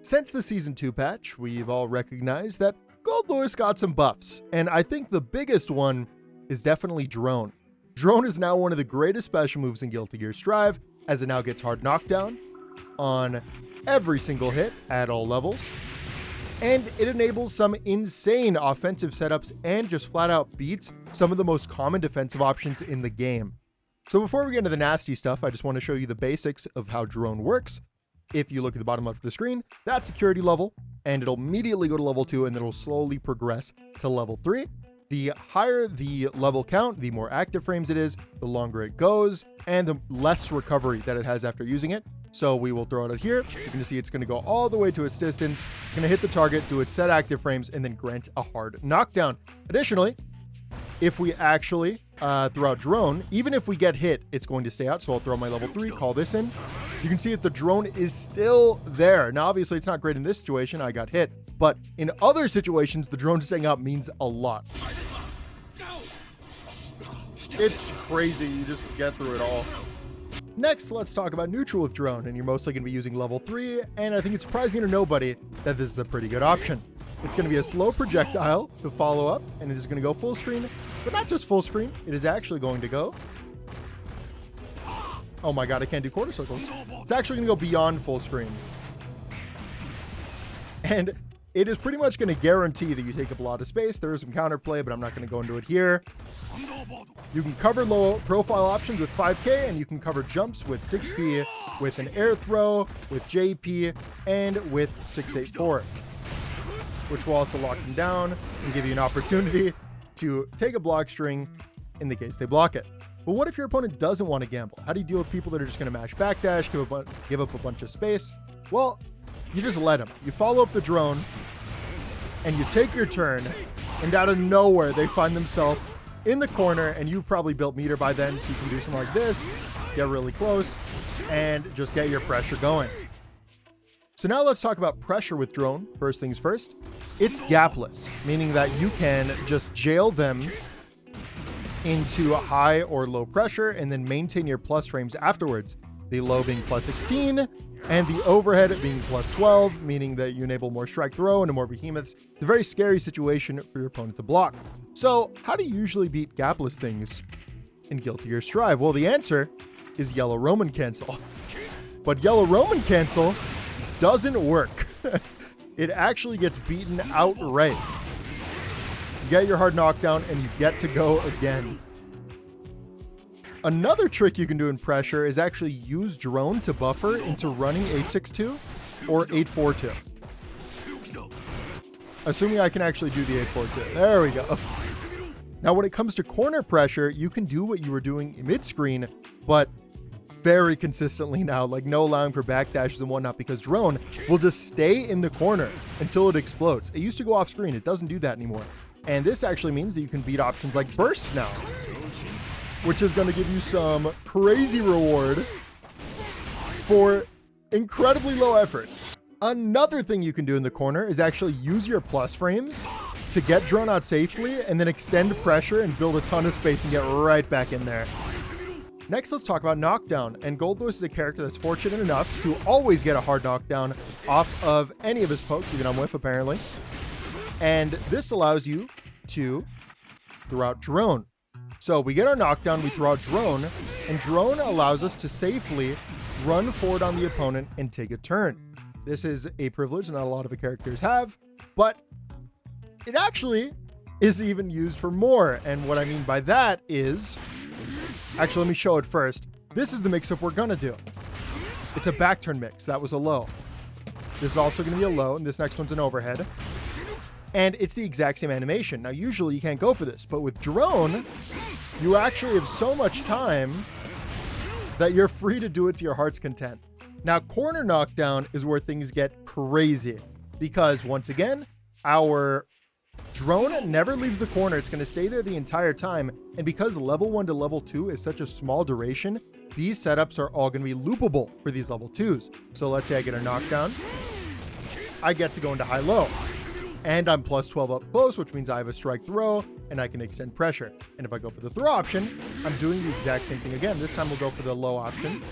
Since the Season 2 patch, we've all recognized that Goldlewis got some buffs, and I think the biggest one is definitely Drone. Drone is now one of the greatest special moves in Guilty Gear Strive, as it now gets hard knockdown on every single hit at all levels, and it enables some insane offensive setups and just flat out beats some of the most common defensive options in the game. So before we get into the nasty stuff, I just want to show you the basics of how Drone works. If you look at the bottom left of the screen, that's security level, and it'll immediately go to level 2, and then it'll slowly progress to level 3. The higher the level count, the more active frames it is, the longer it goes, and the less recovery that it has after using it. So we will throw it out here. You can see it's going to go all the way to its distance. It's going to hit the target, do its set active frames, and then grant a hard knockdown. Additionally, if we actually throw out Drone, even if we get hit, it's going to stay out. So I'll throw my level 3, call this in. You can see that the drone is still there. Now, obviously, it's not great in this situation. I got hit. But in other situations, the drone staying out means a lot. It's crazy. You just get through it all. Next, let's talk about neutral with drone. And you're mostly going to be using level 3. And I think it's surprising to nobody that this is a pretty good option. It's going to be a slow projectile to follow up. And it is going to go full screen. But not just full screen. It is actually going to go... Oh my god, I can't do quarter circles. It's actually going to go beyond full screen. And it is pretty much going to guarantee that you take up a lot of space. There is some counterplay, but I'm not going to go into it here. You can cover low profile options with 5K, and you can cover jumps with 6P, with an air throw, with JP, and with 684, which will also lock them down and give you an opportunity to take a block string in the case they block it. But what if your opponent doesn't want to gamble? How do you deal with people that are just going to mash backdash, give up a bunch of space? Well, you just let them. You follow up the drone, and you take your turn, and out of nowhere, they find themselves in the corner, and you probably built meter by then, so you can do something like this, get really close, and just get your pressure going. So now let's talk about pressure with drone. First things first, it's gapless, meaning that you can just jail them into a high or low pressure and then maintain your plus frames afterwards. The low being plus 16 and the overhead being plus 12, meaning that you enable more strike throw and more behemoths. It's a very scary situation for your opponent to block. So how do you usually beat gapless things in Guilty Gear Strive? Well, the answer is yellow Roman cancel. But yellow Roman cancel doesn't work. It actually gets beaten outright. Get your hard knockdown and you get to go again. Another trick you can do in pressure is actually use drone to buffer into running 862 or 842. Assuming I can actually do the 842. There we go. Now, when it comes to corner pressure, you can do what you were doing mid-screen, but very consistently now, like no allowing for backdashes and whatnot, because drone will just stay in the corner until it explodes. It used to go off screen. It doesn't do that anymore. And this actually means that you can beat options like burst now, which is going to give you some crazy reward for incredibly low effort. Another thing you can do in the corner is actually use your plus frames to get drone out safely and then extend pressure and build a ton of space and get right back in there. Next, let's talk about knockdown. And Goldlewis is a character that's fortunate enough to always get a hard knockdown off of any of his pokes, even on whiff apparently. And this allows you to throw out drone. So we get our knockdown, we throw out drone, and drone allows us to safely run forward on the opponent and take a turn. This is a privilege not a lot of the characters have, but it actually is even used for more. And what I mean by that is, actually, let me show it first. This is the mix-up we're gonna do. It's a back turn mix. That was a low. This is also gonna be a low, and this next one's an overhead. And it's the exact same animation. Now, usually you can't go for this, but with drone, you actually have so much time that you're free to do it to your heart's content. Now, corner knockdown is where things get crazy because, once again, our drone never leaves the corner. It's going to stay there the entire time. And because level 1 to level 2 is such a small duration, these setups are all going to be loopable for these level 2s. So let's say I get a knockdown. I get to go into high-low. And I'm plus 12 up close, which means I have a strike throw and I can extend pressure. And if I go for the throw option, I'm doing the exact same thing again. This time we'll go for the low option.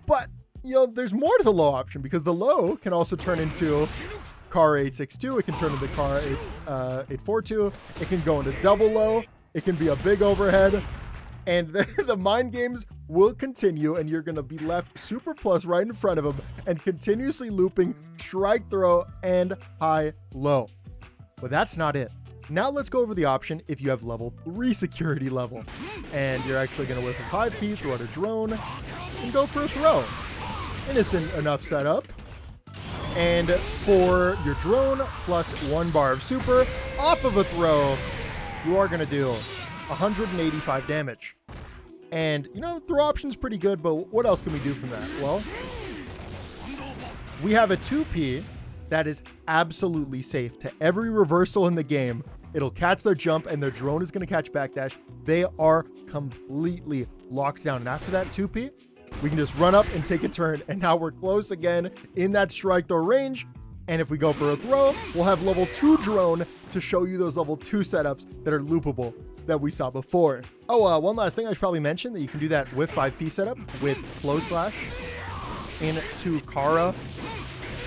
But, you know, there's more to the low option because the low can also turn into car 862. It can turn into car 842. It can go into double low. It can be a big overhead. And the mind games will continue, and you're going to be left super plus right in front of him and continuously looping strike throw and high low. But that's not it. Now let's go over the option if you have level 3 security level, and you're actually going to whip a 5P, throw out a drone, and go for a throw. Innocent enough setup. And for your drone plus 1 bar of super off of a throw, you are going to do 185 damage. And, you know, the throw option's pretty good, but what else can we do from that? Well, we have a 2P that is absolutely safe to every reversal in the game. It'll catch their jump, and their drone is going to catch backdash. They are completely locked down. And after that 2P, we can just run up and take a turn, and now we're close again in that strike throw range. And if we go for a throw, we'll have level 2 drone to show you those level 2 setups that are loopable that we saw before. Oh, one last thing I should probably mention, that you can do that with 5P setup with flow slash into Kara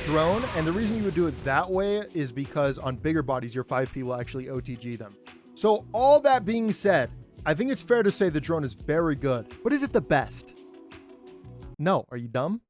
drone. And the reason you would do it that way is because on bigger bodies, your 5P will actually OTG them. So all that being said, I think it's fair to say the drone is very good, but is it the best? No. Are you dumb?